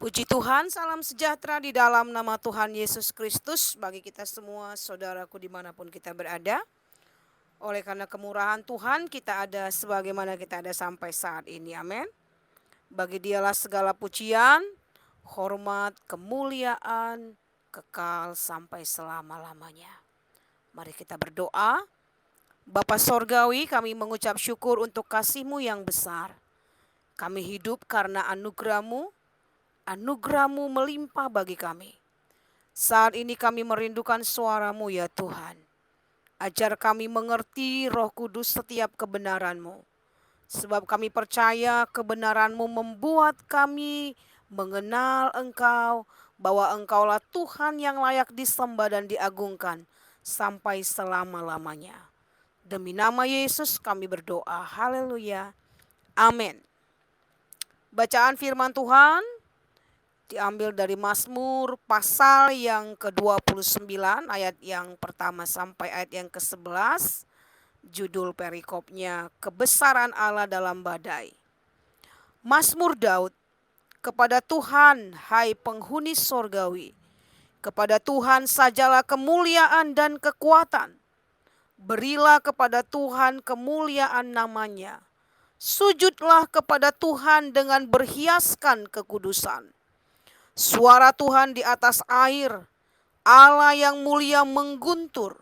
Puji Tuhan, salam sejahtera di dalam nama Tuhan Yesus Kristus bagi kita semua, saudaraku dimanapun kita berada. Oleh karena kemurahan Tuhan, kita ada sebagaimana kita ada sampai saat ini, amin. Bagi Dialah segala pujian, hormat, kemuliaan, kekal sampai selama-lamanya. Mari kita berdoa. Bapa Sorgawi, kami mengucap syukur untuk kasih-Mu yang besar. Kami hidup karena anugerah-Mu, anugerah-Mu melimpah bagi kami. Saat ini kami merindukan suara-Mu ya Tuhan. Ajar kami mengerti Roh Kudus setiap kebenaran-Mu. Sebab kami percaya kebenaran-Mu membuat kami mengenal Engkau, bahwa Engkaulah Tuhan yang layak disembah dan diagungkan sampai selama-lamanya. Demi nama Yesus kami berdoa. Haleluya. Amin. Bacaan firman Tuhan diambil dari Mazmur pasal yang ke-29 ayat yang pertama sampai ayat yang ke-11. Judul perikopnya Kebesaran Allah dalam Badai. Mazmur Daud. Kepada Tuhan, hai penghuni sorgawi, kepada Tuhan sajalah kemuliaan dan kekuatan. Berilah kepada Tuhan kemuliaan namanya. Sujudlah kepada Tuhan dengan berhiaskan kekudusan. Suara Tuhan di atas air, Allah yang mulia mengguntur.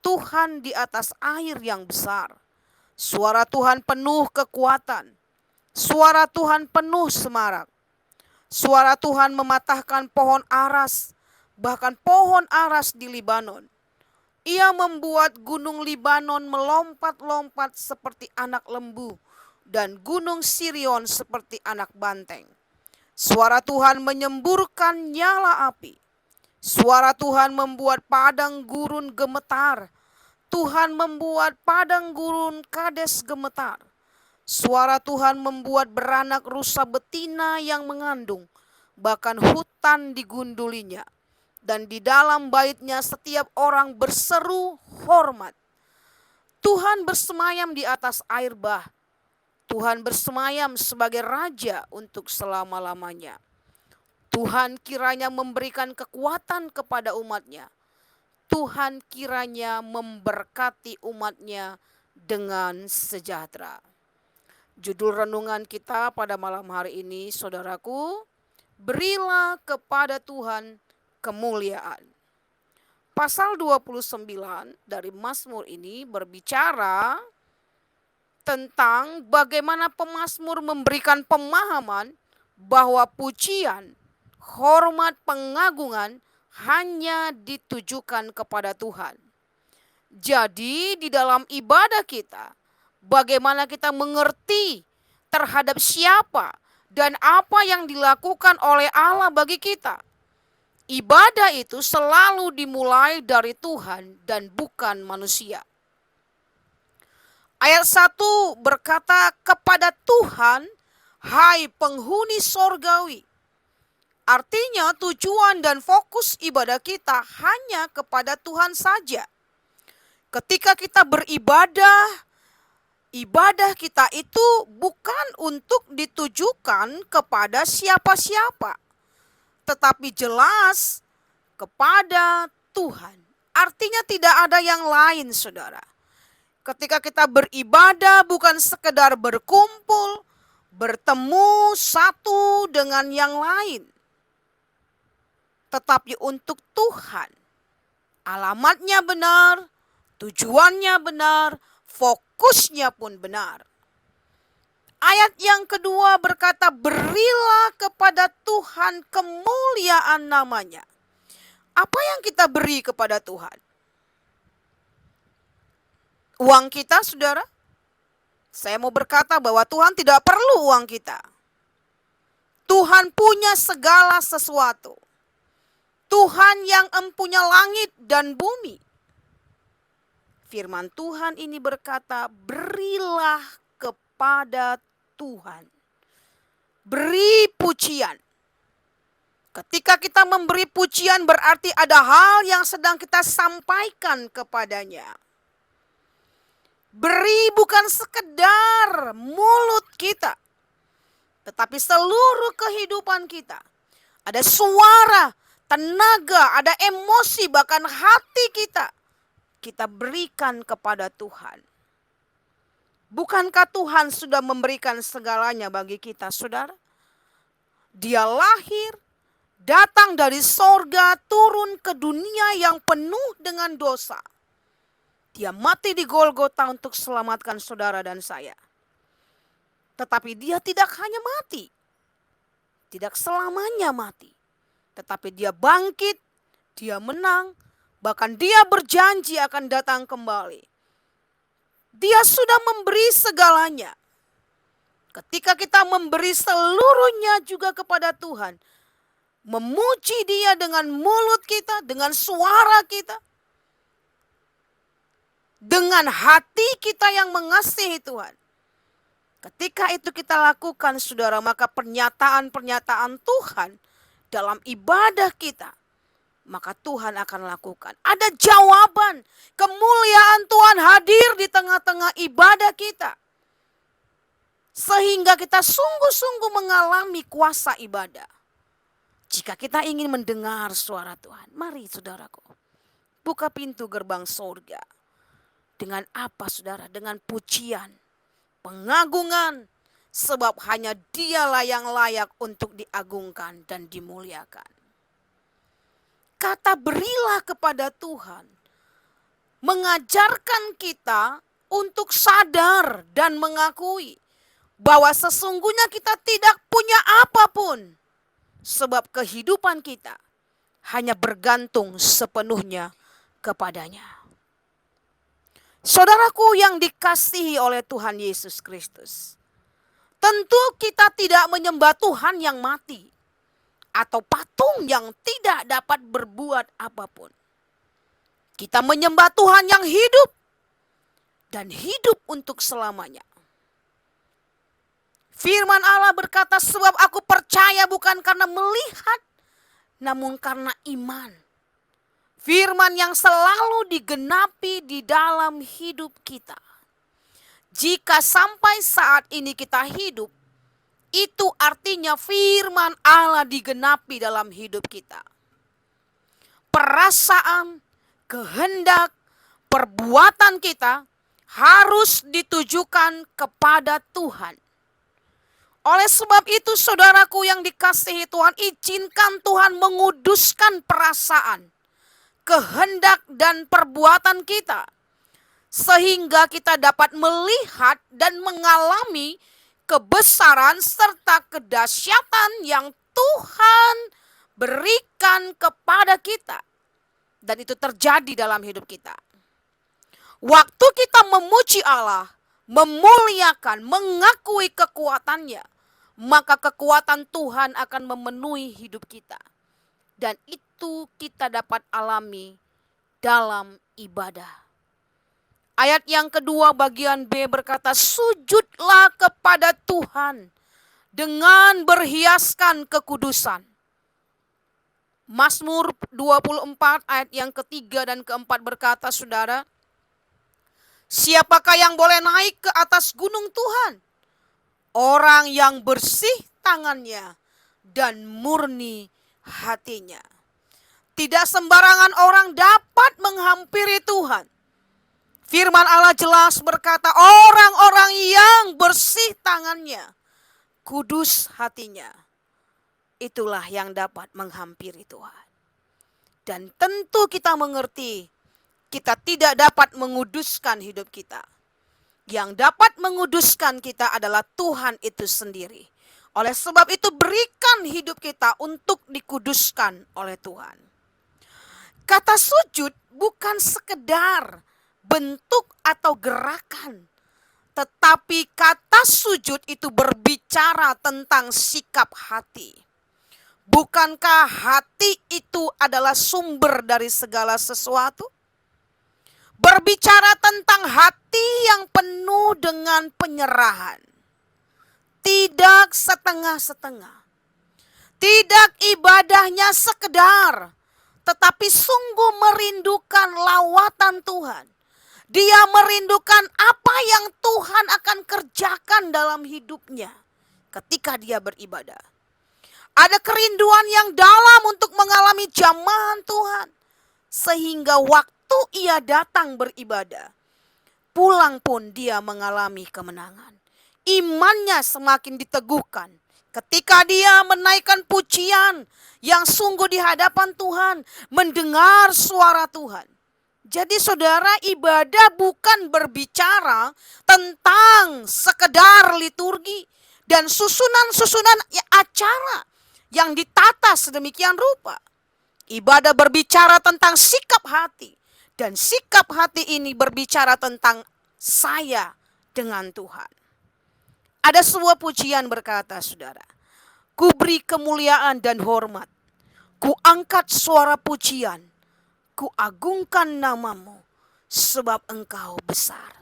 Tuhan di atas air yang besar. Suara Tuhan penuh kekuatan. Suara Tuhan penuh semarak. Suara Tuhan mematahkan pohon aras, bahkan pohon aras di Libanon. Ia membuat gunung Libanon melompat-lompat seperti anak lembu, dan gunung Sirion seperti anak banteng. Suara Tuhan menyemburkan nyala api. Suara Tuhan membuat padang gurun gemetar. Tuhan membuat padang gurun Kades gemetar. Suara Tuhan membuat beranak rusa betina yang mengandung, bahkan hutan digundulinya. Dan di dalam baitnya setiap orang berseru hormat. Tuhan bersemayam di atas air bah. Tuhan bersemayam sebagai raja untuk selama-lamanya. Tuhan kiranya memberikan kekuatan kepada umatnya. Tuhan kiranya memberkati umatnya dengan sejahtera. Judul renungan kita pada malam hari ini, saudaraku, berilah kepada Tuhan kemuliaan. Pasal 29 dari Mazmur ini berbicara tentang bagaimana pemazmur memberikan pemahaman bahwa pujian, hormat, pengagungan hanya ditujukan kepada Tuhan. Jadi di dalam ibadah kita, bagaimana kita mengerti terhadap siapa dan apa yang dilakukan oleh Allah bagi kita. Ibadah itu selalu dimulai dari Tuhan dan bukan manusia. Ayat 1 berkata, kepada Tuhan, hai penghuni sorgawi. Artinya tujuan dan fokus ibadah kita hanya kepada Tuhan saja. Ketika kita beribadah, ibadah kita itu bukan untuk ditujukan kepada siapa-siapa, tetapi jelas kepada Tuhan. Artinya tidak ada yang lain, saudara. Ketika kita beribadah bukan sekedar berkumpul, bertemu satu dengan yang lain, tetapi untuk Tuhan. Alamatnya benar, tujuannya benar, fokusnya pun benar. Ayat yang kedua berkata, berilah kepada Tuhan kemuliaan namanya. Apa yang kita beri kepada Tuhan? Uang kita, saudara? Saya mau berkata bahwa Tuhan tidak perlu uang kita. Tuhan punya segala sesuatu. Tuhan yang empunya langit dan bumi. Firman Tuhan ini berkata, berilah kepada Tuhan. Beri pujian. Ketika kita memberi pujian berarti ada hal yang sedang kita sampaikan kepadanya. Beri bukan sekedar mulut kita, tetapi seluruh kehidupan kita. ada suara, tenaga, ada emosi, bahkan hati kita berikan kepada Tuhan. Bukankah Tuhan sudah memberikan segalanya bagi kita, saudara? Dia lahir, datang dari sorga, turun ke dunia yang penuh dengan dosa. Dia mati di Golgota untuk selamatkan saudara dan saya. Tetapi dia tidak hanya mati, tidak selamanya mati. Tetapi dia bangkit, dia menang, bahkan dia berjanji akan datang kembali. Dia sudah memberi segalanya. Ketika kita memberi seluruhnya juga kepada Tuhan, memuji Dia dengan mulut kita, dengan suara kita, dengan hati kita yang mengasihi Tuhan. Ketika itu kita lakukan, saudara, maka pernyataan-pernyataan Tuhan dalam ibadah kita, maka Tuhan akan lakukan. Ada jawaban, kemuliaan Tuhan hadir di tengah-tengah ibadah kita. Sehingga kita sungguh-sungguh mengalami kuasa ibadah. Jika kita ingin mendengar suara Tuhan, mari saudaraku, buka pintu gerbang surga. Dengan apa, saudara? Dengan pujian, pengagungan, sebab hanya Dialah yang layak untuk diagungkan dan dimuliakan. Kata berilah kepada Tuhan mengajarkan kita untuk sadar dan mengakui bahwa sesungguhnya kita tidak punya apapun, sebab kehidupan kita hanya bergantung sepenuhnya kepadanya. Saudaraku yang dikasihi oleh Tuhan Yesus Kristus, tentu kita tidak menyembah Tuhan yang mati atau patung yang tidak dapat berbuat apapun. Kita menyembah Tuhan yang hidup dan hidup untuk selamanya. Firman Allah berkata, sebab aku percaya bukan karena melihat, namun karena iman. Firman yang selalu digenapi di dalam hidup kita. Jika sampai saat ini kita hidup, itu artinya firman Allah digenapi dalam hidup kita. Perasaan, kehendak, perbuatan kita harus ditujukan kepada Tuhan. Oleh sebab itu, saudaraku yang dikasihi Tuhan, izinkan Tuhan menguduskan perasaan, kehendak dan perbuatan kita, sehingga kita dapat melihat dan mengalami kebesaran serta kedahsyatan yang Tuhan berikan kepada kita. Dan itu terjadi dalam hidup kita. Waktu kita memuji Allah, memuliakan, mengakui kekuatannya, maka kekuatan Tuhan akan memenuhi hidup kita. Dan itu kita dapat alami dalam ibadah. Ayat yang kedua bagian B berkata, sujudlah kepada Tuhan dengan berhiaskan kekudusan. Mazmur 24 ayat yang ketiga dan keempat berkata, saudara, siapakah yang boleh naik ke atas gunung Tuhan? Orang yang bersih tangannya dan murni hatinya. Tidak sembarangan orang dapat menghampiri Tuhan. Firman Allah jelas berkata, orang-orang yang bersih tangannya, kudus hatinya, itulah yang dapat menghampiri Tuhan. Dan tentu kita mengerti, kita tidak dapat menguduskan hidup kita. Yang dapat menguduskan kita adalah Tuhan itu sendiri. Oleh sebab itu berikan hidup kita untuk dikuduskan oleh Tuhan. Kata sujud bukan sekedar bentuk atau gerakan. Tetapi kata sujud itu berbicara tentang sikap hati. Bukankah hati itu adalah sumber dari segala sesuatu? Berbicara tentang hati yang penuh dengan penyerahan. Tidak setengah-setengah. Tidak ibadahnya sekedar, tetapi sungguh merindukan lawatan Tuhan. Dia merindukan apa yang Tuhan akan kerjakan dalam hidupnya ketika dia beribadah. Ada kerinduan yang dalam untuk mengalami jamahan Tuhan. Sehingga waktu ia datang beribadah, pulang pun dia mengalami kemenangan. Imannya semakin diteguhkan ketika dia menaikkan pujian yang sungguh di hadapan Tuhan, mendengar suara Tuhan. Jadi saudara, ibadah bukan berbicara tentang sekedar liturgi dan susunan-susunan acara yang ditata sedemikian rupa. Ibadah berbicara tentang sikap hati. Dan sikap hati ini berbicara tentang saya dengan Tuhan. Ada sebuah pujian berkata, saudara, ku beri kemuliaan dan hormat. Ku angkat suara pujian. Ku agungkan namamu sebab engkau besar.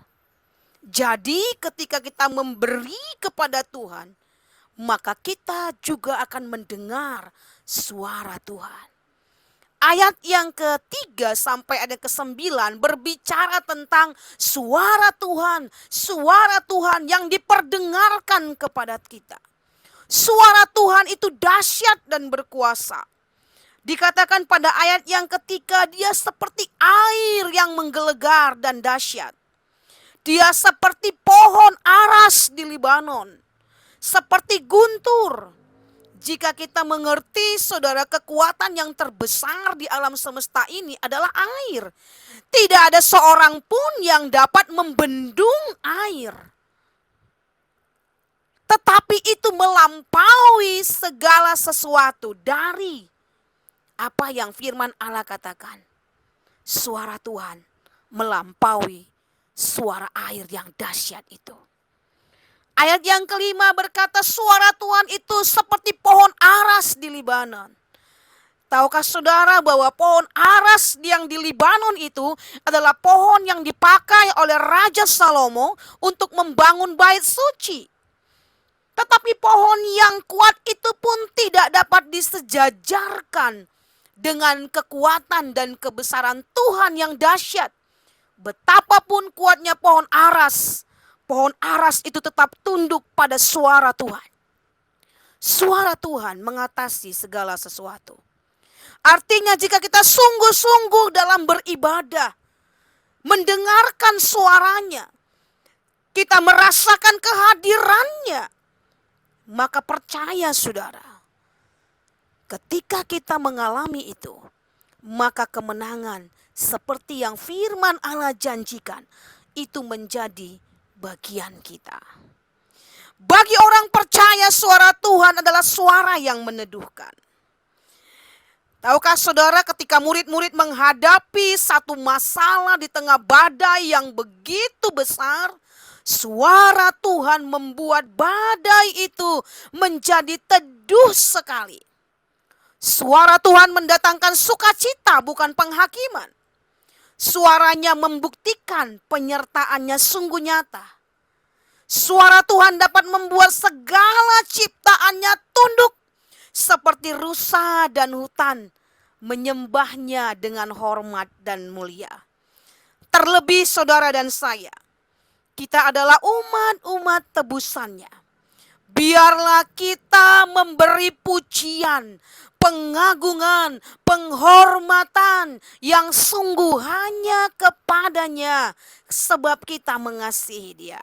Jadi ketika kita memberi kepada Tuhan, maka kita juga akan mendengar suara Tuhan. Ayat yang ke-3 sampai ayat ke-9 berbicara tentang suara Tuhan yang diperdengarkan kepada kita. Suara Tuhan itu dahsyat dan berkuasa. Dikatakan pada ayat yang ketiga, dia seperti air yang menggelegar dan dahsyat. Dia seperti pohon aras di Libanon, seperti guntur. Jika kita mengerti, saudara, kekuatan yang terbesar di alam semesta ini adalah air. Tidak ada seorang pun yang dapat membendung air. Tetapi itu melampaui segala sesuatu dari apa yang firman Allah katakan. Suara Tuhan melampaui suara air yang dahsyat itu. Ayat yang kelima berkata, suara Tuhan itu seperti pohon aras di Libanon. Tahukah saudara bahwa pohon aras yang di Libanon itu adalah pohon yang dipakai oleh Raja Salomo untuk membangun bait suci. Tetapi pohon yang kuat itu pun tidak dapat disejajarkan dengan kekuatan dan kebesaran Tuhan yang dahsyat. Betapapun kuatnya pohon aras itu tetap tunduk pada suara Tuhan. Suara Tuhan mengatasi segala sesuatu. Artinya jika kita sungguh-sungguh dalam beribadah, mendengarkan suaranya, kita merasakan kehadirannya, maka percaya saudara, ketika kita mengalami itu, maka kemenangan seperti yang firman Allah janjikan, itu menjadi bagian kita. Bagi orang percaya, suara Tuhan adalah suara yang meneduhkan. Tahukah saudara, ketika murid-murid menghadapi satu masalah di tengah badai yang begitu besar, suara Tuhan membuat badai itu menjadi teduh sekali. Suara Tuhan mendatangkan sukacita, bukan penghakiman. Suaranya membuktikan penyertaannya sungguh nyata. Suara Tuhan dapat membuat segala ciptaannya tunduk, seperti rusa dan hutan menyembahnya dengan hormat dan mulia. Terlebih saudara dan saya, kita adalah umat-umat tebusannya. Biarlah kita memberi pujian, pengagungan, penghormatan yang sungguh hanya kepadanya, sebab kita mengasihi Dia.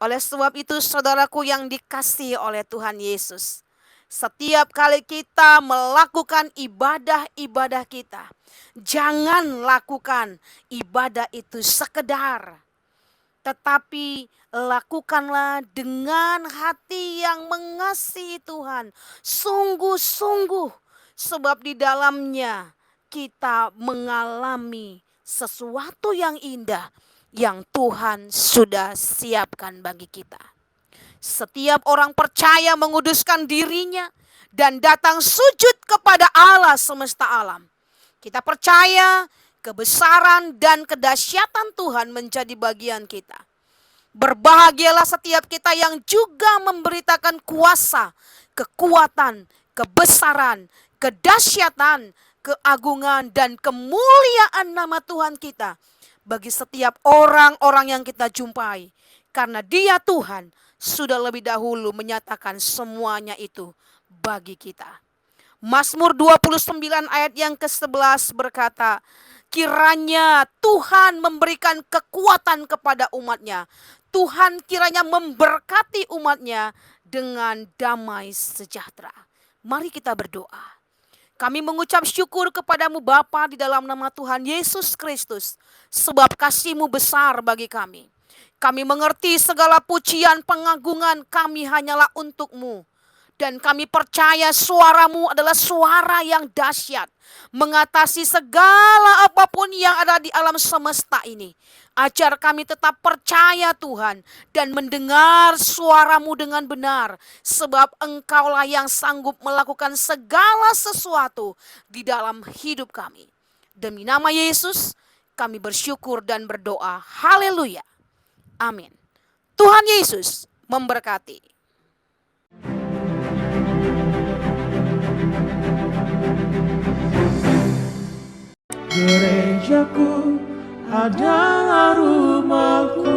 Oleh sebab itu, saudaraku yang dikasihi oleh Tuhan Yesus, setiap kali kita melakukan ibadah-ibadah kita, jangan lakukan ibadah itu sekedar, tetapi lakukanlah dengan hati yang mengasihi Tuhan, sungguh-sungguh, sebab di dalamnya kita mengalami sesuatu yang indah yang Tuhan sudah siapkan bagi kita. Setiap orang percaya menguduskan dirinya dan datang sujud kepada Allah semesta alam. Kita percaya kebesaran dan kedahsyatan Tuhan menjadi bagian kita. Berbahagialah setiap kita yang juga memberitakan kuasa, kekuatan, kebesaran, kedahsyatan, keagungan, dan kemuliaan nama Tuhan kita bagi setiap orang-orang yang kita jumpai. Karena Dia Tuhan sudah lebih dahulu menyatakan semuanya itu bagi kita. Mazmur 29 ayat yang ke-11 berkata, kiranya Tuhan memberikan kekuatan kepada umatnya. Tuhan kiranya memberkati umatnya dengan damai sejahtera. Mari kita berdoa. Kami mengucap syukur kepadamu Bapa di dalam nama Tuhan Yesus Kristus. Sebab kasih-Mu besar bagi kami. Kami mengerti segala pujian pengagungan kami hanyalah untuk-Mu. Dan kami percaya suara-Mu adalah suara yang dahsyat. Mengatasi segala apapun yang ada di alam semesta ini. Ajar kami tetap percaya Tuhan. Dan mendengar suara-Mu dengan benar. Sebab Engkaulah yang sanggup melakukan segala sesuatu di dalam hidup kami. Demi nama Yesus kami bersyukur dan berdoa. Haleluya. Amin. Tuhan Yesus memberkati. Gerejaku adalah rumahku.